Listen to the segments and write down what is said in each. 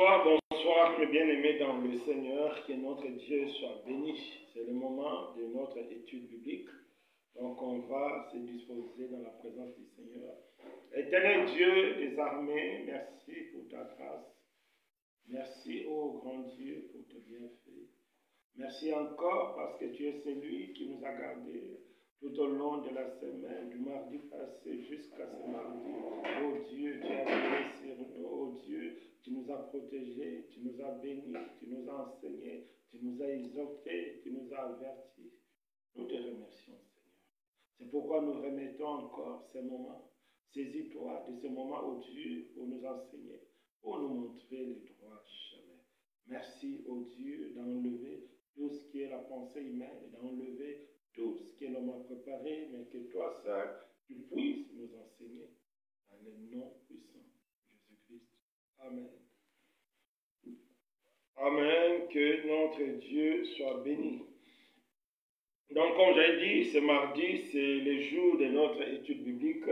Bonsoir, bonsoir, mes bien-aimés dans le Seigneur, que notre Dieu soit béni. C'est le moment de notre étude biblique. Donc on va se disposer dans la présence du Seigneur. Éternel Dieu des armées, merci pour ta grâce. Merci, ô grand Dieu, pour tes bienfaits. Merci encore parce que tu es celui qui nous a gardés tout au long de la semaine, du mardi passé jusqu'à ce mardi. Oh Dieu, tu as veillé sur nous. Oh Dieu, tu nous as protégés, tu nous as bénis, tu nous as enseignés, tu nous as exhortés, tu nous as avertis. Nous te remercions, Seigneur. C'est pourquoi nous remettons encore ces moments. Saisis-toi de ce moment, oh Dieu, pour nous enseigner, pour nous montrer le droit chemin. Merci, oh Dieu, d'enlever tout ce qui est la pensée humaine, d'enlever tout ce que l'homme a préparé, mais que toi seul, tu puisses nous enseigner. Dans le nom puissant de Jésus-Christ. Amen. Amen. Que notre Dieu soit béni. Donc, comme j'ai dit, ce mardi, c'est le jour de notre étude biblique.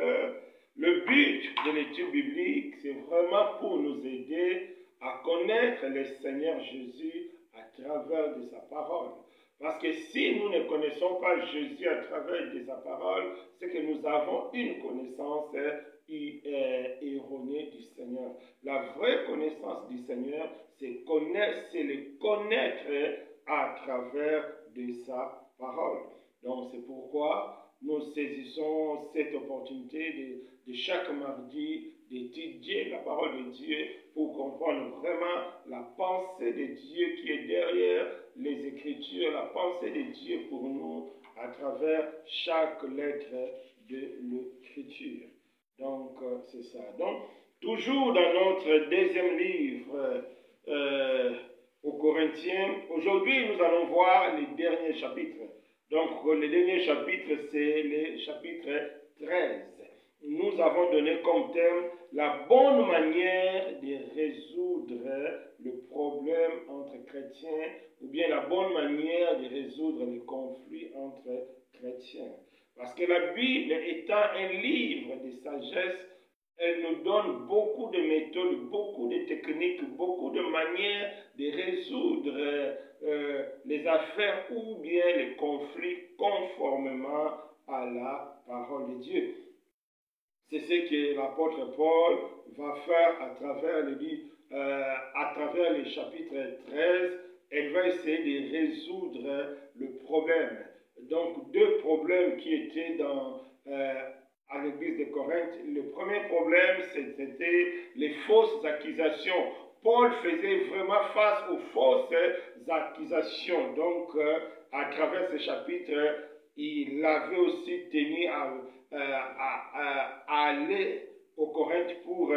Le but de l'étude biblique, c'est vraiment pour nous aider à connaître le Seigneur Jésus à travers de sa parole. Parce que si nous ne connaissons pas Jésus à travers de sa parole, c'est que nous avons une connaissance erronée du Seigneur. La vraie connaissance du Seigneur, c'est le connaître à travers de sa parole. Donc c'est pourquoi nous saisissons cette opportunité de chaque mardi d'étudier la parole de Dieu pour comprendre vraiment la pensée de Dieu qui est derrière les Écritures, la pensée de Dieu pour nous à travers chaque lettre de l'Écriture. Donc c'est ça. Donc toujours dans notre deuxième livre aux Corinthiens, aujourd'hui nous allons voir les derniers chapitres. Donc le dernier chapitre, c'est le chapitre 13. Nous avons donné comme thème la bonne manière de résoudre le problème entre chrétiens ou bien la bonne manière de résoudre les conflits entre chrétiens. Parce que la Bible étant un livre de sagesse, elle nous donne beaucoup de méthodes, beaucoup de techniques, beaucoup de manières de résoudre les affaires ou bien les conflits conformément à la parole de Dieu. C'est ce que l'apôtre Paul va faire à travers le chapitre 13. Elle va essayer de résoudre le problème. Donc, deux problèmes qui étaient à l'église de Corinthe. Le premier problème, c'était les fausses accusations. Paul faisait vraiment face aux fausses accusations. Donc, à travers ce chapitre, il avait aussi tenu à aller au Corinthe pour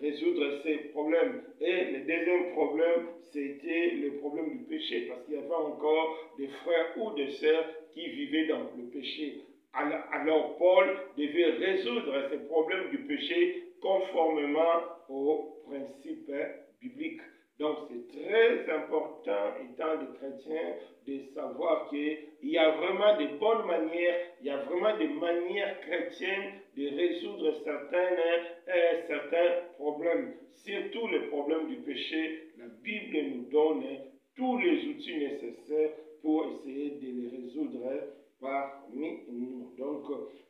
résoudre ces problèmes. Et le deuxième problème, c'était le problème du péché, parce qu'il y avait encore des frères ou des sœurs qui vivaient dans le péché. Alors Paul devait résoudre ces problèmes du péché conformément aux principes bibliques. Donc c'est très important, étant des chrétiens, de savoir qu'il y a vraiment de bonnes manières, il y a vraiment des manières chrétiennes de résoudre certains problèmes. Surtout le problème du péché, la Bible nous donne tous les outils nécessaires pour essayer de les résoudre parmi nous. Donc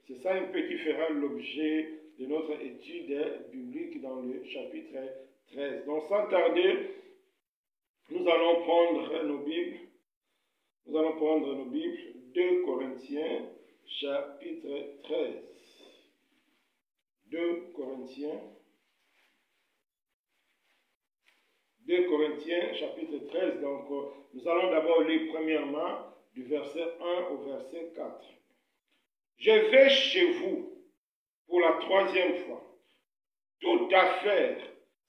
c'est ça un peu qui fera l'objet de notre étude biblique dans le chapitre 13. Donc sans tarder, nous allons prendre nos Bibles. Nous allons prendre nos Bibles. 2 Corinthiens, chapitre 13. 2 Corinthiens, chapitre 13. Donc, nous allons d'abord lire premièrement du verset 1 au verset 4. Je vais chez vous pour la troisième fois. Toute affaire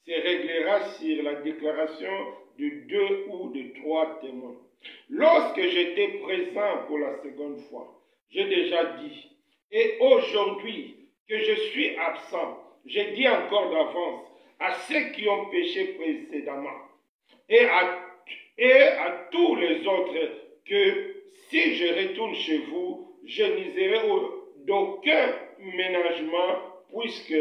se réglera sur la déclaration de 2 ou de 3 témoins. Lorsque j'étais présent pour la seconde fois, j'ai déjà dit, et aujourd'hui que je suis absent, j'ai dit encore d'avance à ceux qui ont péché précédemment et à tous les autres que si je retourne chez vous, je n'userai d'aucun ménagement puisque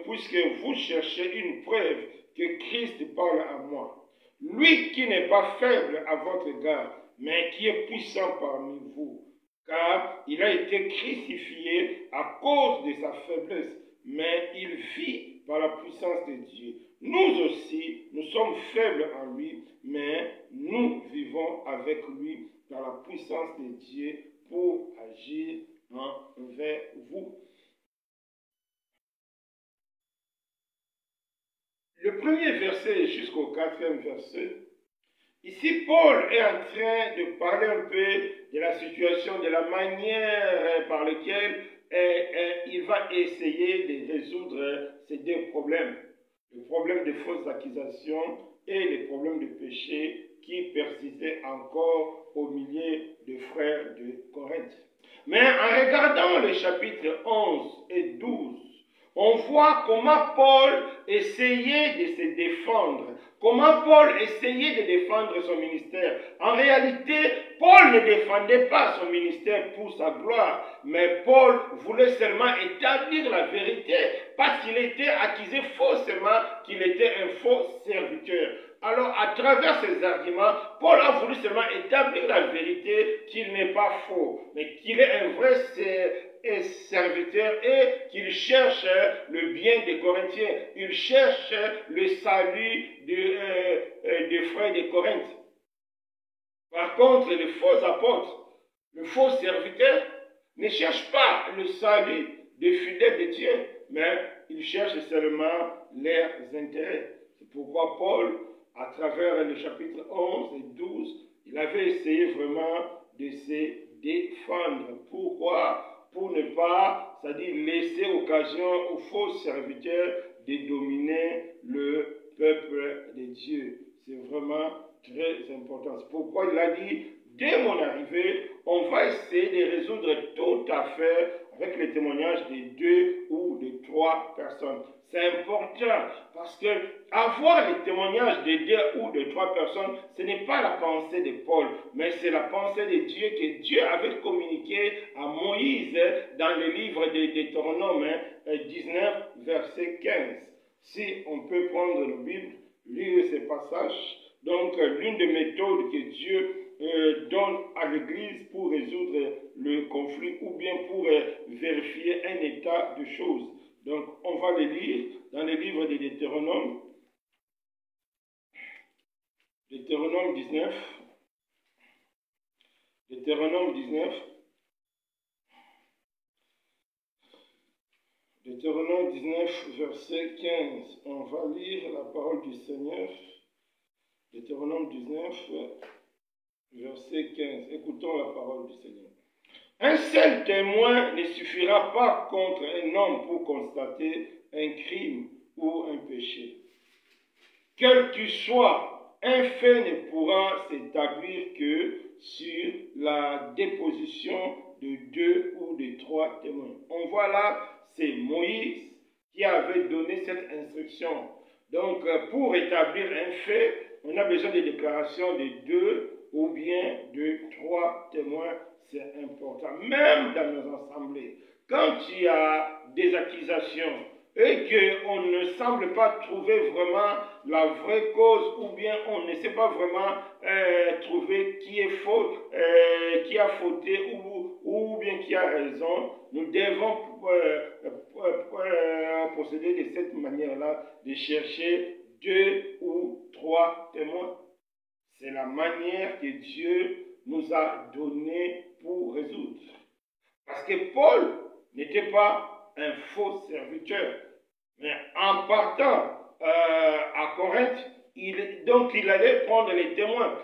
puisque vous cherchez une preuve que Christ parle à moi. Lui qui n'est pas faible à votre égard, mais qui est puissant parmi vous, car il a été crucifié à cause de sa faiblesse, mais il vit par la puissance de Dieu. Nous aussi, nous sommes faibles en lui, mais nous vivons avec lui par la puissance de Dieu pour agir envers vous. Le premier verset jusqu'au quatrième verset, ici Paul est en train de parler un peu de la situation, de la manière par laquelle il va essayer de résoudre ces deux problèmes. Le problème des fausses accusations et le problème de péché qui persistait encore au milieu des frères de Corinthe. Mais en regardant les chapitres 11 et 12, on voit comment Paul essayait de se défendre, comment Paul essayait de défendre son ministère. En réalité, Paul ne défendait pas son ministère pour sa gloire, mais Paul voulait seulement établir la vérité, parce qu'il était accusé faussement qu'il était un faux serviteur. Alors, à travers ces arguments, Paul a voulu seulement établir la vérité qu'il n'est pas faux, mais qu'il est un vrai serviteur et qu'il cherche le bien des Corinthiens. Il cherche le salut des frères de Corinthe. Par contre, les faux apôtres, le faux serviteur, ne cherchent pas le salut des fidèles de Dieu, mais ils cherchent seulement leurs intérêts. C'est pourquoi Paul, à travers les chapitres 11 et 12, il avait essayé vraiment de se défendre. Pourquoi? Pour ne pas, c'est-à-dire laisser occasion aux faux serviteurs de dominer le peuple de Dieu. C'est vraiment très important. C'est pourquoi il a dit, dès mon arrivée, on va essayer de résoudre toute affaire avec les témoignages de 2 ou de 3 personnes. C'est important parce que avoir les témoignages de 2 ou de 3 personnes, ce n'est pas la pensée de Paul, mais c'est la pensée de Dieu que Dieu avait communiqué à Moïse dans le livre de Deutéronome 19, verset 15. Si on peut prendre la Bible, lire ces passages, donc l'une des méthodes que Dieu donne à l'Église pour résoudre le conflit ou bien pour vérifier un état de choses. Donc, on va les lire dans le livre de Deutéronome. Deutéronome 19. Deutéronome 19. Deutéronome 19, verset 15. On va lire la parole du Seigneur. Deutéronome 19, verset 15. Écoutons la parole du Seigneur. Un seul témoin ne suffira pas contre un homme pour constater un crime ou un péché. Quel qu'il soit, un fait ne pourra s'établir que sur la déposition de 2 ou de 3 témoins. On voit là, c'est Moïse qui avait donné cette instruction. Donc, pour établir un fait, on a besoin de déclarations de 2 ou bien de 3 témoins. C'est important. Même dans nos assemblées, quand il y a des accusations et qu'on ne semble pas trouver vraiment la vraie cause ou bien on ne sait pas vraiment trouver qui est faux, qui a fauté ou bien qui a raison, nous devons procéder de cette manière-là, de chercher 2 ou 3 témoins. C'est la manière que Dieu nous a donnée pour résoudre. Parce que Paul n'était pas un faux serviteur. Mais en partant à Corinthe, donc il allait prendre les témoins.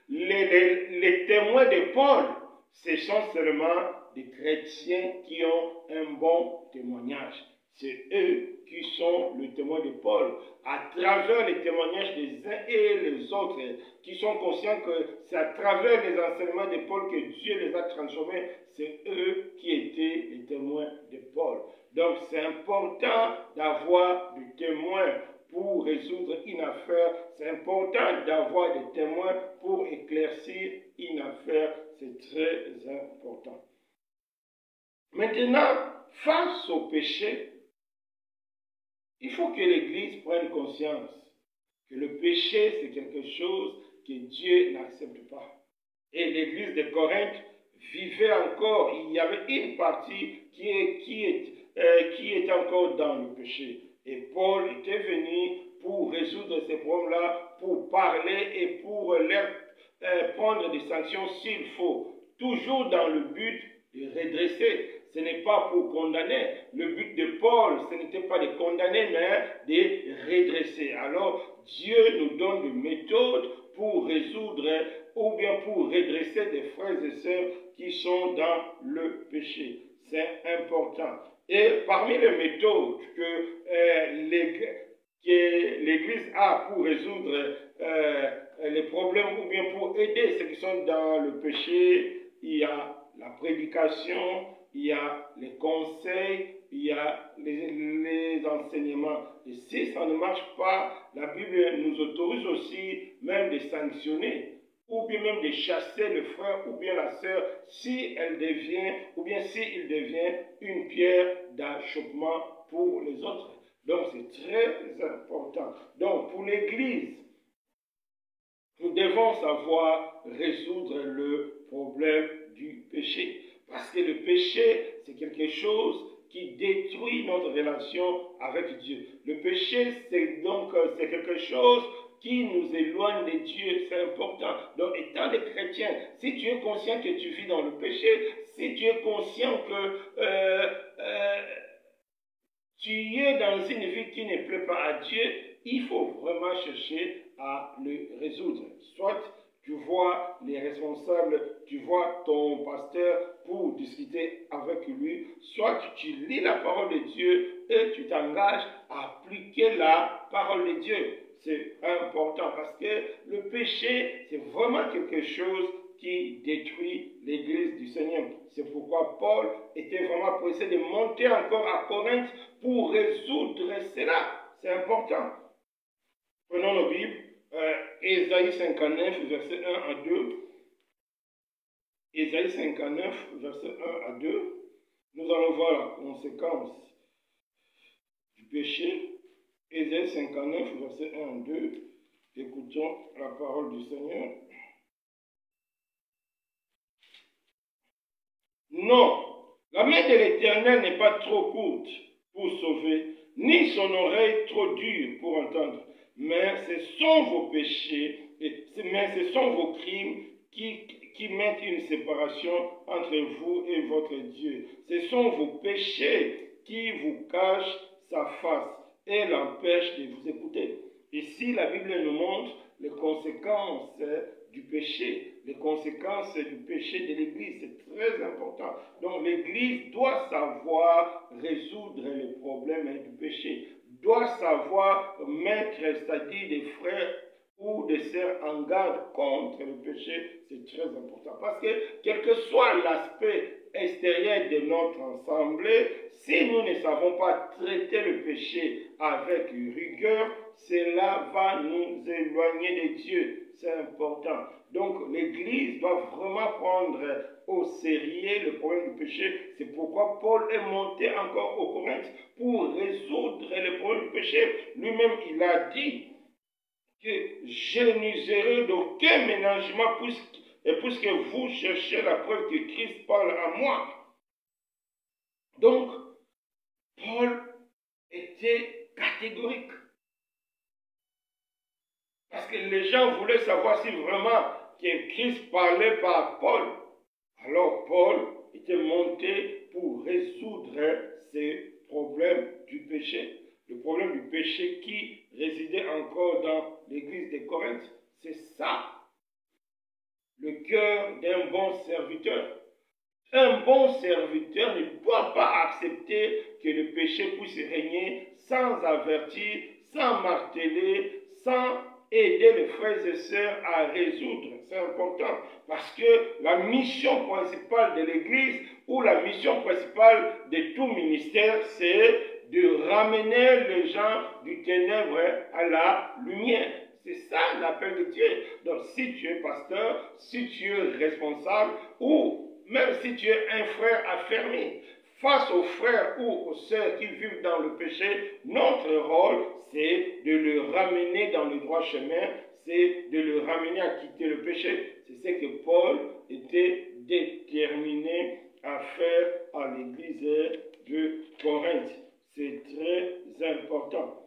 Les témoins de Paul, ce sont seulement des chrétiens qui ont un bon témoignage. C'est eux qui sont le témoin de Paul. À travers les témoignages des uns et les autres, qui sont conscients que c'est à travers les enseignements de Paul que Dieu les a transformés, c'est eux qui étaient les témoins de Paul. Donc c'est important d'avoir des témoins pour résoudre une affaire. C'est important d'avoir des témoins pour éclaircir une affaire. C'est très important. Maintenant, face au péché, il faut que l'Église prenne conscience que le péché, c'est quelque chose que Dieu n'accepte pas. Et l'Église de Corinthe vivait encore, il y avait une partie qui est encore dans le péché. Et Paul était venu pour résoudre ces problèmes-là, pour parler et pour leur prendre des sanctions s'il faut, toujours dans le but de redresser. Ce n'est pas pour condamner. Le but de Paul, ce n'était pas de condamner, mais de redresser. Alors, Dieu nous donne des méthodes pour résoudre ou bien pour redresser des frères et sœurs qui sont dans le péché. C'est important. Et parmi les méthodes que l'Église a pour résoudre les problèmes ou bien pour aider ceux qui sont dans le péché, il y a la prédication, il y a les conseils, il y a les enseignements. Et si ça ne marche pas, la Bible nous autorise aussi même de sanctionner ou bien même de chasser le frère ou bien la sœur si elle devient ou bien s'il devient une pierre d'achoppement pour les autres. Donc c'est très important. Donc pour l'Église, nous devons savoir résoudre le problème du péché. Parce que le péché, c'est quelque chose qui détruit notre relation avec Dieu. Le péché, c'est quelque chose qui nous éloigne de Dieu. C'est important. Donc, étant des chrétiens, si tu es conscient que tu vis dans le péché, si tu es conscient que tu es dans une vie qui ne plaît pas à Dieu, il faut vraiment chercher à le résoudre. Soit tu vois les responsables, tu vois ton pasteur pour discuter avec lui, soit tu lis la parole de Dieu et tu t'engages à appliquer la parole de Dieu. C'est important parce que le péché, c'est vraiment quelque chose qui détruit l'Église du Seigneur. C'est pourquoi Paul était vraiment pressé de monter encore à Corinthe pour résoudre cela. C'est important. Prenons nos Bibles. Ésaïe 59, verset 1 à 2. Ésaïe 59, verset 1 à 2. Nous allons voir la conséquence du péché. Ésaïe 59, verset 1 à 2. Écoutons la parole du Seigneur. Non, la main de l'Éternel n'est pas trop courte pour sauver, ni son oreille trop dure pour entendre. Mais ce sont vos péchés, mais ce sont vos crimes qui mettent une séparation entre vous et votre Dieu. Ce sont vos péchés qui vous cachent sa face et l'empêchent de vous écouter. Ici, la Bible nous montre les conséquences du péché, les conséquences du péché de l'Église. C'est très important. Donc l'Église doit savoir résoudre les problèmes du péché, doit savoir mettre, c'est-à-dire des frères ou des sœurs en garde contre le péché. C'est très important. Parce que quel que soit l'aspect extérieur de notre assemblée, si nous ne savons pas traiter le péché avec rigueur, cela va nous éloigner de Dieu. C'est important. Donc l'Église doit vraiment prendre au sérieux le problème du péché. C'est pourquoi Paul est monté encore au Corinthe pour résoudre le problème du péché. Lui-même, il a dit que je n'userai d'aucun ménagement puisque vous cherchez la preuve que Christ parle à moi. Donc, Paul était catégorique. Parce que les gens voulaient savoir si vraiment que Christ parlait par Paul. Alors Paul était monté pour résoudre ces problèmes du péché. Le problème du péché qui résidait encore dans l'église de Corinthe. C'est ça, le cœur d'un bon serviteur. Un bon serviteur ne doit pas accepter que le péché puisse régner sans avertir, sans marteler, sans aider les frères et sœurs à résoudre. C'est important parce que la mission principale de l'Église ou la mission principale de tout ministère, c'est de ramener les gens du ténèbre à la lumière. C'est ça l'appel de Dieu. Donc si tu es pasteur, si tu es responsable ou même si tu es un frère affermi, face aux frères ou aux sœurs qui vivent dans le péché, notre rôle, c'est de le ramener dans le droit chemin, c'est de le ramener à quitter le péché. C'est ce que Paul était déterminé à faire à l'église de Corinthe. C'est très important.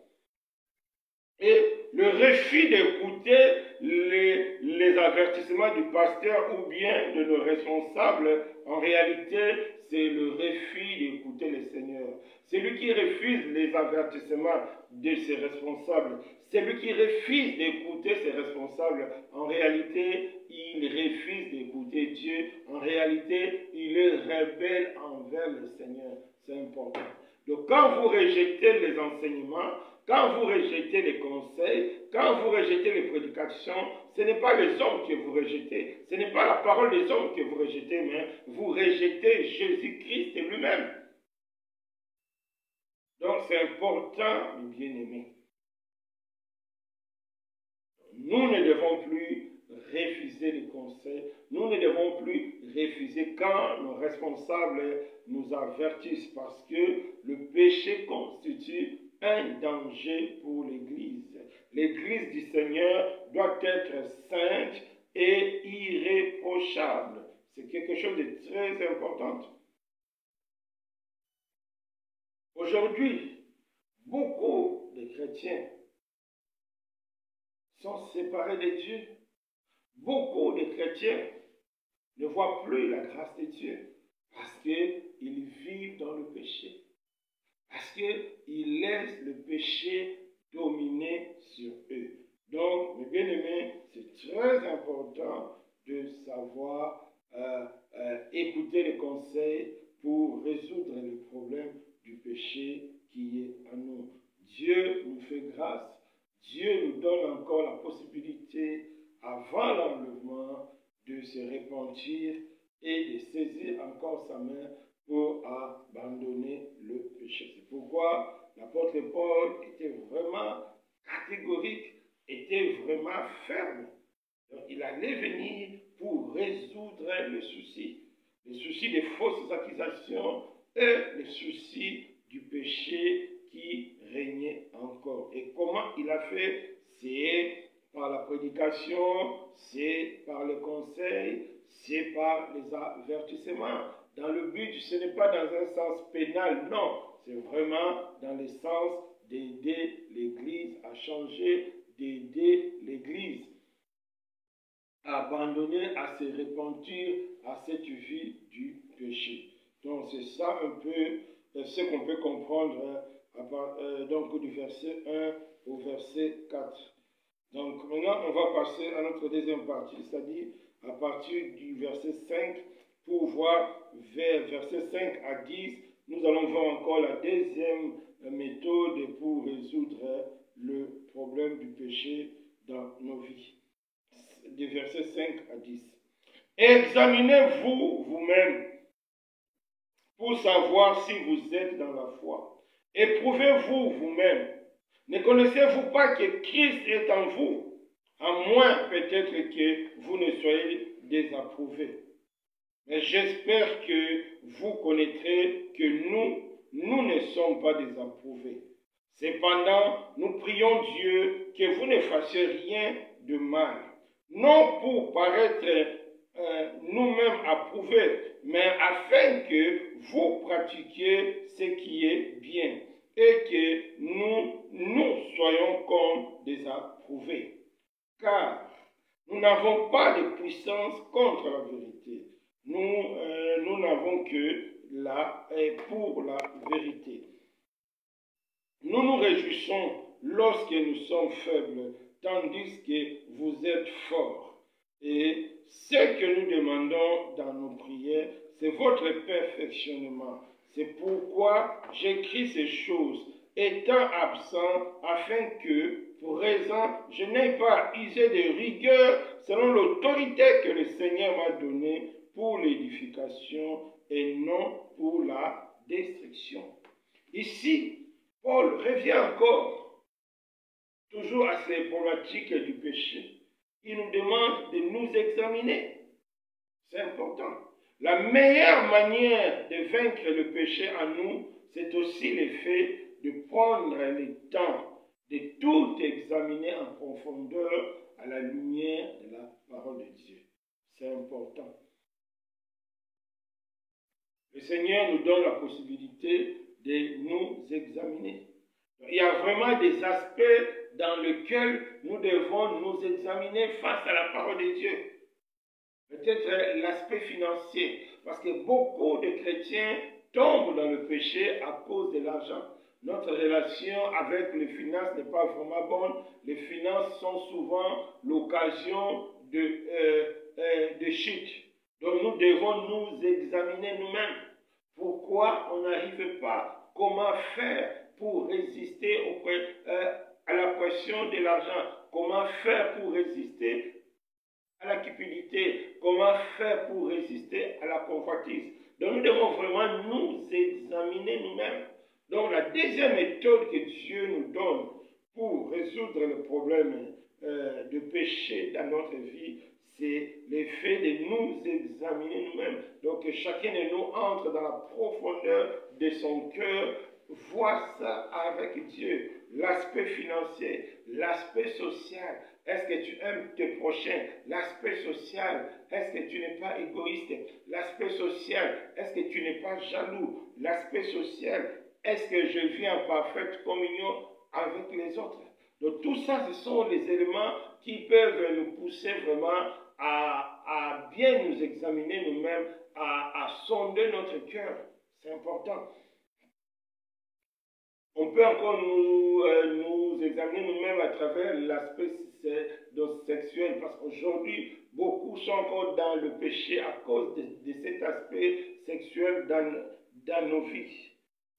Et le refus d'écouter les avertissements du pasteur ou bien de nos responsables, en réalité, c'est le refus d'écouter le Seigneur. Celui qui refuse les avertissements de ses responsables, celui qui refuse d'écouter ses responsables, en réalité, il refuse d'écouter Dieu. En réalité, il est rebelle envers le Seigneur. C'est important. Donc, quand vous rejetez les enseignements, quand vous rejetez les conseils, quand vous rejetez les prédications, ce n'est pas les hommes que vous rejetez. Ce n'est pas la parole des hommes que vous rejetez, mais vous rejetez Jésus-Christ lui-même. Donc c'est important, mes bien-aimés. Nous ne devons plus refuser les conseils. Nous ne devons plus refuser quand nos responsables nous avertissent parce que le péché constitue un danger pour l'Église. L'Église du Seigneur doit être sainte et irréprochable. C'est quelque chose de très important. Aujourd'hui, beaucoup de chrétiens sont séparés de Dieu. Beaucoup de chrétiens ne voient plus la grâce de Dieu parce qu'ils vivent dans le péché. Parce qu'ils laissent le péché dominer sur eux. Donc, mes bien-aimés, c'est très important de savoir écouter les conseils pour résoudre les problèmes du péché qui est en nous. Dieu nous fait grâce. Dieu nous donne encore la possibilité, avant l'enlèvement, de se repentir et de saisir encore sa main pour abandonner le péché. C'est pourquoi l'apôtre Paul était vraiment catégorique, était vraiment ferme. Donc, il allait venir pour résoudre le souci des fausses accusations et les soucis du péché qui régnait encore. Et comment il a fait? C'est par la prédication, c'est par le conseil, c'est par les avertissements. Dans le but, ce n'est pas dans un sens pénal, non. C'est vraiment dans le sens d'aider l'Église à changer, d'aider l'Église à abandonner, à se repentir à cette vie du péché. Donc c'est ça un peu ce qu'on peut comprendre donc du verset 1 au verset 4. Donc maintenant on va passer à notre deuxième partie, c'est-à-dire à partir du verset 5 pour voir vers verset 5 à 10, nous allons voir encore la deuxième méthode pour résoudre le problème du péché dans nos vies. Du verset 5 à 10. Examinez-vous vous-même pour savoir si vous êtes dans la foi. Éprouvez-vous vous-même. Ne connaissez-vous pas que Christ est en vous, à moins peut-être que vous ne soyez désapprouvé. Mais j'espère que vous connaîtrez que nous ne sommes pas désapprouvés. Cependant, nous prions Dieu que vous ne fassiez rien de mal, non pour paraître nous-mêmes approuvés, mais afin que vous pratiquiez ce qui est bien et que nous soyons comme des approuvés. Car nous n'avons pas de puissance contre la vérité. Nous n'avons que pour la vérité. Nous nous réjouissons lorsque nous sommes faibles, tandis que vous êtes forts. Et ce que nous demandons dans nos prières, c'est votre perfectionnement. C'est pourquoi j'écris ces choses, étant absent, afin que, présent, je n'ai pas usé de rigueur selon l'autorité que le Seigneur m'a donnée pour l'édification et non pour la destruction. Ici, Paul revient encore, toujours à ces problématiques du péché. Il nous demande de nous examiner. C'est important. La meilleure manière de vaincre le péché en nous, c'est aussi le fait de prendre le temps de tout examiner en profondeur à la lumière de la parole de Dieu. C'est important. Le Seigneur nous donne la possibilité de nous examiner. Il y a vraiment des aspects dans lesquels nous devons nous examiner face à la parole de Dieu. Peut-être l'aspect financier, parce que beaucoup de chrétiens tombent dans le péché à cause de l'argent. Notre relation avec les finances n'est pas vraiment bonne. Les finances sont souvent l'occasion de chute. Donc nous devons nous examiner nous-mêmes. Pourquoi on n'arrive pas? Comment faire pour résister à la pression de l'argent? Comment faire pour résister à la cupidité? Comment faire pour résister à la convoitise? Donc nous devons vraiment nous examiner nous-mêmes. Donc la deuxième méthode que Dieu nous donne pour résoudre le problème de péché dans notre vie, c'est le fait de nous examiner nous-mêmes. Donc que chacun de nous entre dans la profondeur de son cœur, voit ça avec Dieu. L'aspect financier, l'aspect social. Est-ce que tu aimes tes prochains? L'aspect social, est-ce que tu n'es pas égoïste? L'aspect social, est-ce que tu n'es pas jaloux? L'aspect social, est-ce que je vis en parfaite communion avec les autres? Donc tout ça, ce sont les éléments qui peuvent nous pousser vraiment à bien nous examiner nous-mêmes, à sonder notre cœur. C'est important. On peut encore nous examiner nous-mêmes à travers l'aspect sexuel, parce qu'aujourd'hui, beaucoup sont encore dans le péché à cause de cet aspect sexuel dans nos vies.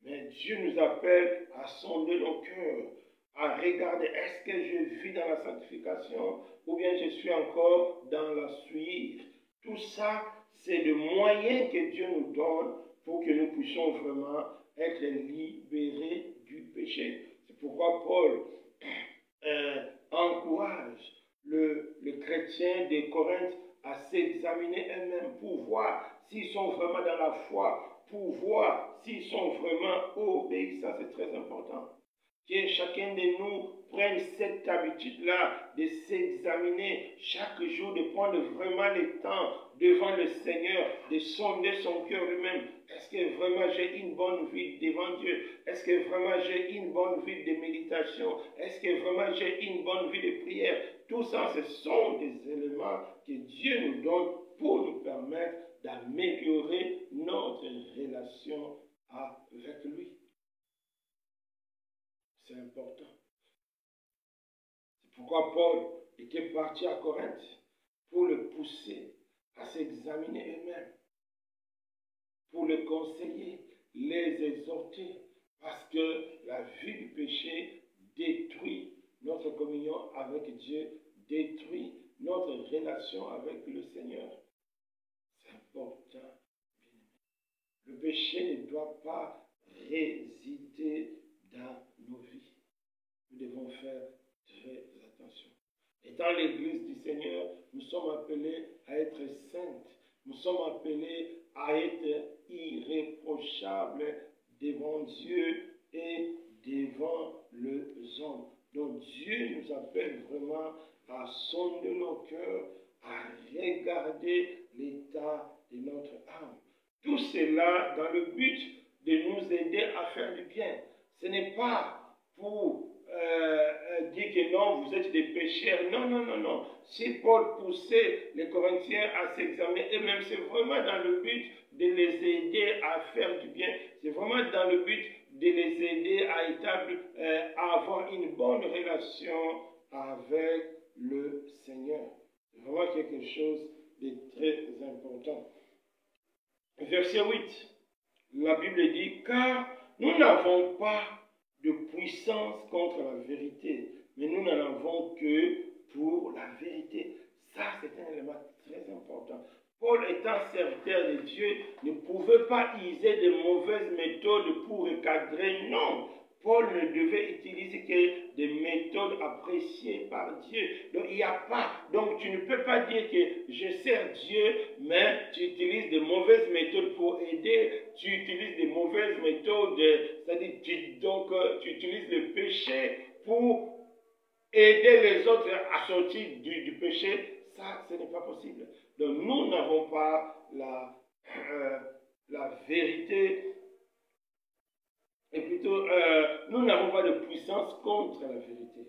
Mais Dieu nous appelle à sonder nos cœurs, à regarder, est-ce que je vis dans la sanctification ou bien je suis encore dans la suite. Tout ça, c'est le moyen que Dieu nous donne pour que nous puissions vraiment être libérés du péché. C'est pourquoi Paul encourage le chrétien de Corinthe à s'examiner eux-mêmes pour voir s'ils sont vraiment dans la foi, pour voir s'ils sont vraiment obéissants. C'est très important. Que chacun de nous prenne cette habitude-là de s'examiner chaque jour, de prendre vraiment le temps devant le Seigneur, de sonder son cœur lui-même. Est-ce que vraiment j'ai une bonne vie devant Dieu? Est-ce que vraiment j'ai une bonne vie de méditation? Est-ce que vraiment j'ai une bonne vie de prière? Tout ça, ce sont des éléments que Dieu nous donne pour nous permettre d'améliorer notre relation avec lui. C'est important. C'est pourquoi Paul était parti à Corinthe pour le pousser à s'examiner eux-mêmes, pour le conseiller, les exhorter, parce que la vie du péché détruit notre communion avec Dieu, détruit notre relation avec le Seigneur. C'est important. Le péché ne doit pas résider dans nos vies. Nous devons faire très attention. Étant l'Église du Seigneur, nous sommes appelés à être saintes. Nous sommes appelés à être irréprochables devant Dieu et devant les hommes. Donc Dieu nous appelle vraiment à sonder nos cœurs, à regarder l'état de notre âme. Tout cela dans le but de nous aider à faire du bien. Ce n'est pas pour dire que non, vous êtes des pécheurs. Non, non, non, non. Si Paul poussait les Corinthiens à s'examiner eux-mêmes, c'est vraiment dans le but de les aider à faire du bien. C'est vraiment dans le but de les aider à avoir une bonne relation avec le Seigneur. C'est vraiment quelque chose de très important. Verset 8, la Bible dit, car nous n'avons pas de puissance contre la vérité, mais nous n'en avons que pour la vérité. Ça, c'est un élément très important. Paul, étant serviteur de Dieu, ne pouvait pas user de mauvaises méthodes pour recadrer. Non, Paul ne devait utiliser que des méthodes méthode appréciée par Dieu. Donc il n'y a pas, donc tu ne peux pas dire que je sers Dieu, mais tu utilises de mauvaises méthodes pour aider, tu utilises de mauvaises méthodes, c'est-à-dire tu utilises le péché pour aider les autres à sortir du péché. Ça, ce n'est pas possible. Donc nous n'avons pas la vérité. Et plutôt, nous n'avons pas de puissance contre la vérité.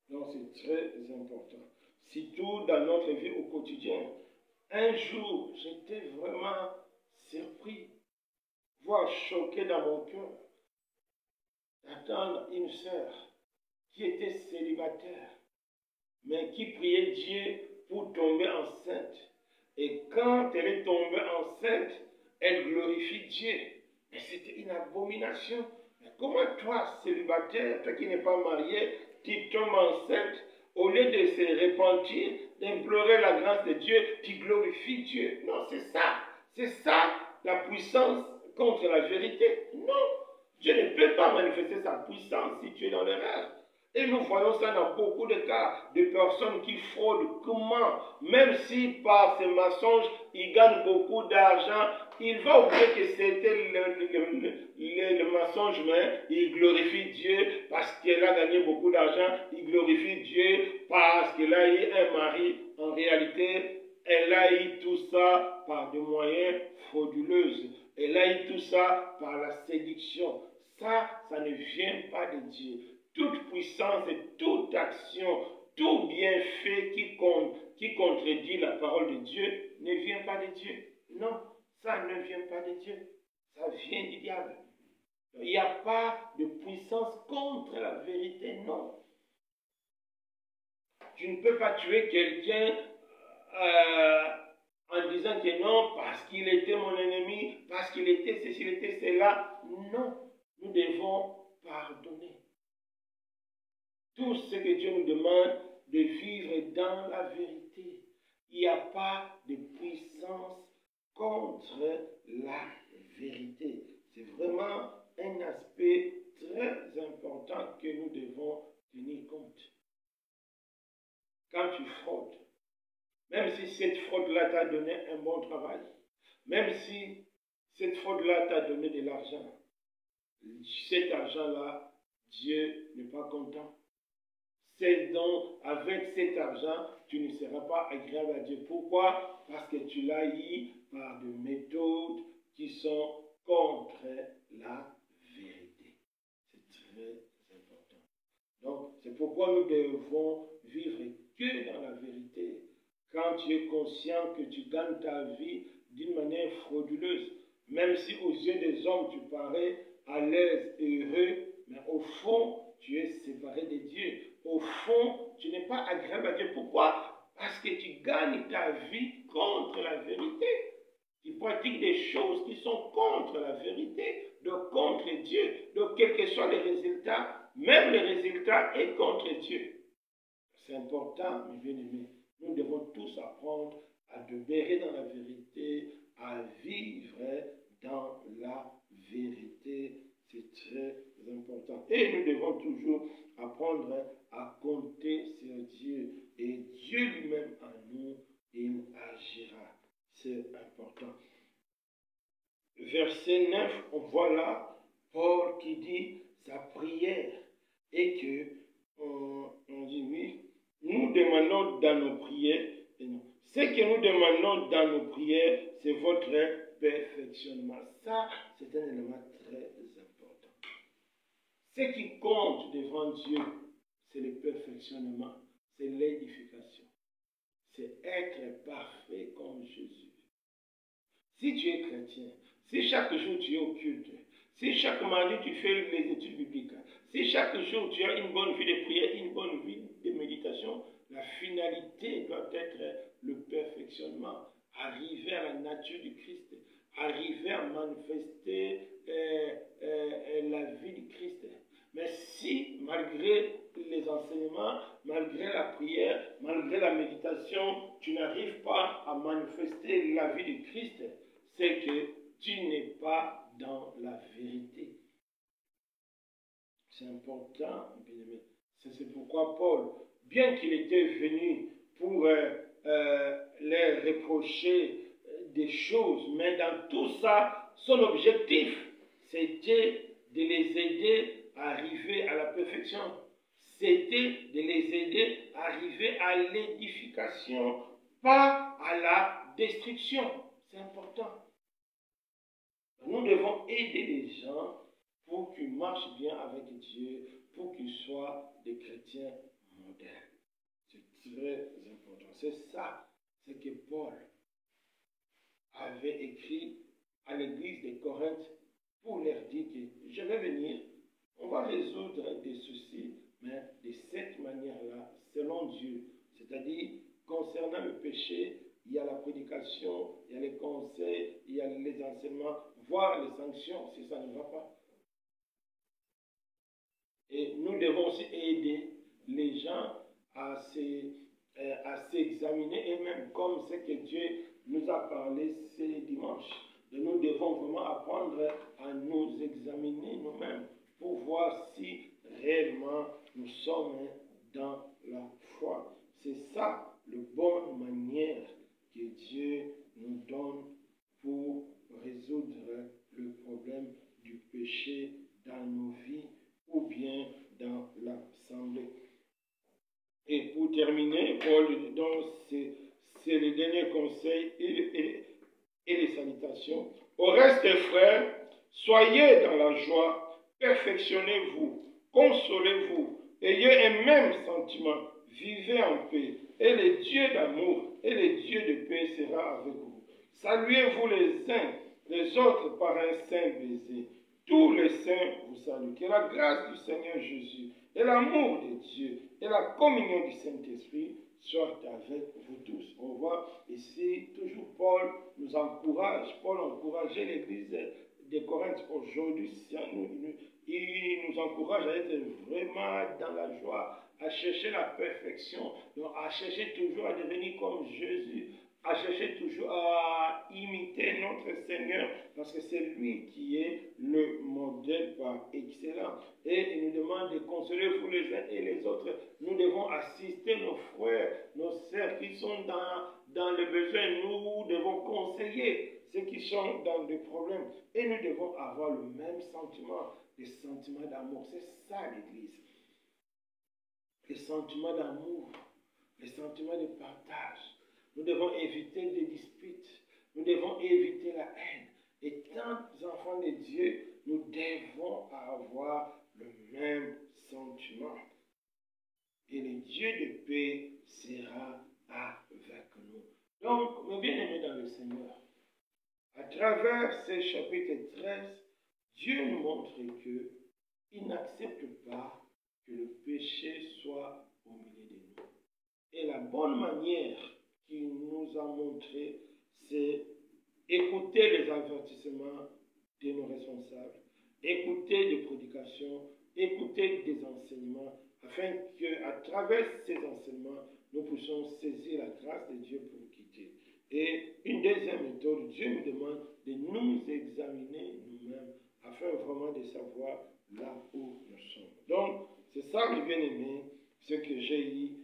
Donc c'est très important. Surtout dans notre vie au quotidien. Un jour, j'étais vraiment surpris, voire choqué dans mon cœur, d'attendre une sœur qui était célibataire, mais qui priait Dieu pour tomber enceinte. Et quand elle est tombée enceinte, elle glorifie Dieu. Mais c'était une abomination. Mais comment toi, célibataire, toi qui n'es pas marié, tu tombes enceinte, au lieu de se repentir, d'implorer la grâce de Dieu, tu glorifies Dieu? Non, c'est ça. C'est ça la puissance contre la vérité. Non. Dieu ne peut pas manifester sa puissance si tu es dans l'erreur. Et nous voyons ça dans beaucoup de cas, de personnes qui fraudent. Comment? Même si par ces mensonges, ils gagnent beaucoup d'argent, il va oublier que c'était le mensonge, mais il glorifie Dieu parce qu'elle a gagné beaucoup d'argent. Il glorifie Dieu parce qu'elle a eu un mari. En réalité, elle a eu tout ça par des moyens frauduleux. Elle a eu tout ça par la séduction. Ça ne vient pas de Dieu. Toute puissance et toute action, tout bienfait qui contredit la parole de Dieu ne vient pas de Dieu. Non, ça ne vient pas de Dieu. Ça vient du diable. Il n'y a pas de puissance contre la vérité, non. Tu ne peux pas tuer quelqu'un en disant que non, parce qu'il était mon ennemi, parce qu'il était ceci, il était cela. Non, nous devons pardonner. Tout ce que Dieu nous demande de vivre dans la vérité. Il n'y a pas de puissance contre la vérité. C'est vraiment un aspect très important que nous devons tenir compte. Quand tu fraudes, même si cette fraude-là t'a donné un bon travail, même si cette fraude-là t'a donné de l'argent, cet argent-là, Dieu n'est pas content. C'est donc avec cet argent, tu ne seras pas agréable à Dieu. Pourquoi? Parce que tu l'as eu par des méthodes qui sont contre la vérité. C'est très important. Donc, c'est pourquoi nous devons vivre que dans la vérité. Quand tu es conscient que tu gagnes ta vie d'une manière frauduleuse, même si aux yeux des hommes tu parais à l'aise et heureux, mais au fond, tu es séparé de Dieu. Au fond, tu n'es pas agréable à Dieu. Pourquoi? Parce que tu gagnes ta vie contre la vérité. Tu pratiques des choses qui sont contre la vérité, donc contre Dieu. Donc, quels que soient les résultats, même les résultats est contre Dieu. C'est important, mes bien-aimés. Nous devons tous apprendre à demeurer dans la vérité, à vivre dans la vérité. C'est très important. Et nous devons toujours apprendre à compter sur Dieu. Et Dieu lui-même en nous, il agira. C'est important. Verset 9, on voit là Paul qui dit sa prière. Et que, on dit oui, nous demandons dans nos prières, ce que nous demandons dans nos prières, c'est votre perfectionnement. Ça, c'est un élément très important. Ce qui compte devant Dieu, c'est le perfectionnement, c'est l'édification. C'est être parfait comme Jésus. Si tu es chrétien, si chaque jour tu es au culte, si chaque mardi tu fais les études bibliques, si chaque jour tu as une bonne vie de prière, une bonne vie de méditation, la finalité doit être le perfectionnement. Arriver à la nature du Christ, arriver à manifester la vie du Christ. Mais si, malgré les enseignements, malgré la prière, malgré la méditation, tu n'arrives pas à manifester la vie du Christ, c'est que tu n'es pas dans la vérité. C'est important, bien aimé. C'est pourquoi Paul, bien qu'il était venu pour leur reprocher des choses, mais dans tout ça, son objectif, c'était de les aider à arriver à la perfection. C'était de les aider à arriver à l'édification, pas à la destruction. C'est important. Nous devons aider les gens pour qu'ils marchent bien avec Dieu, pour qu'ils soient des chrétiens modernes. C'est très important. C'est ça, ce que Paul avait écrit à l'église de Corinthe pour leur dire que je vais venir, on va résoudre des soucis, mais de cette manière-là, selon Dieu. C'est-à-dire, concernant le péché, il y a la prédication, il y a les conseils, il y a les enseignements, voire les sanctions si ça ne va pas. Et nous devons aussi aider les gens à s'examiner eux-mêmes, comme ce que Dieu nous a parlé ce dimanche. Et nous devons vraiment apprendre à nous examiner nous-mêmes pour voir si réellement nous sommes dans la foi. C'est ça, la bonne manière que Dieu nous donne pour résoudre le problème du péché dans nos vies ou bien dans l'assemblée. Et pour terminer, Paul, donc c'est le dernier conseil et les salutations. Au reste, frères, soyez dans la joie, perfectionnez-vous, consolez-vous, ayez un même sentiment, vivez en paix, et le Dieu d'amour et le Dieu de paix sera avec vous. Saluez-vous les uns les autres par un saint baiser. Tous les saints vous saluent. Que la grâce du Seigneur Jésus et l'amour de Dieu et la communion du Saint-Esprit soient avec vous tous. On voit ici, toujours Paul nous encourage, Paul encourageait l'église de Corinthe aujourd'hui. Il nous encourage à être vraiment dans la joie, à chercher la perfection, donc à chercher toujours à devenir comme Jésus, à chercher toujours à imiter notre Seigneur, parce que c'est lui qui est le modèle par excellence. Et il nous demande de consoler vous les uns et les autres. Nous devons assister nos frères, nos sœurs qui sont dans le besoin. Nous devons conseiller ceux qui sont dans des problèmes. Et nous devons avoir le même sentiment, le sentiment d'amour. C'est ça l'Église. Le sentiment d'amour, le sentiment de partage. Nous devons éviter des disputes. Nous devons éviter la haine. Et tant enfants de Dieu, nous devons avoir le même sentiment. Et le Dieu de paix sera avec nous. Donc, mes bien-aimés dans le Seigneur, à travers ce chapitre 13, Dieu nous montre qu'il n'accepte pas que le péché soit au milieu de nous. Et la bonne manière qu'il nous a montré, c'est écouter les avertissements de nos responsables, écouter des prédications, écouter des enseignements, afin qu'à travers ces enseignements, nous puissions saisir la grâce de Dieu pour quitter. Et une deuxième méthode, Dieu nous demande de nous examiner nous-mêmes, afin vraiment de savoir là où nous sommes. Donc, c'est ça, mes bien-aimés, ce que j'ai eu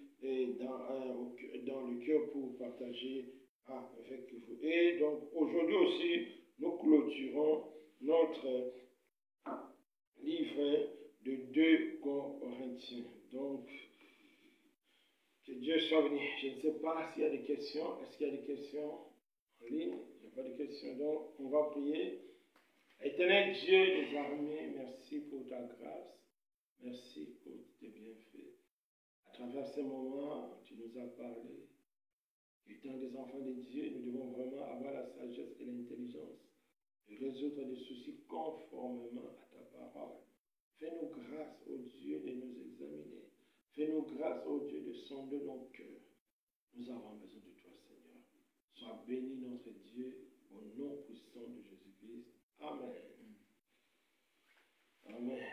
dans le cœur pour partager avec vous. Et donc, aujourd'hui aussi, nous clôturons notre livre de 2 Corinthiens. Donc, que Dieu soit béni. Je ne sais pas s'il y a des questions. Est-ce qu'il y a des questions en ligne? Il n'y a pas de questions. Donc, on va prier. Éternel Dieu des armées, merci pour ta grâce. Merci pour tes bienfaits. À travers ces moments, tu nous as parlé. Étant des enfants de Dieu, nous devons vraiment avoir la sagesse et l'intelligence de résoudre des soucis conformément à ta parole. Fais-nous grâce, ô Dieu, de nous examiner. Fais-nous grâce, ô Dieu, de sonder nos cœurs. Nous avons besoin de toi, Seigneur. Sois béni, notre Dieu, au nom puissant de Jésus-Christ. Amen. Amen.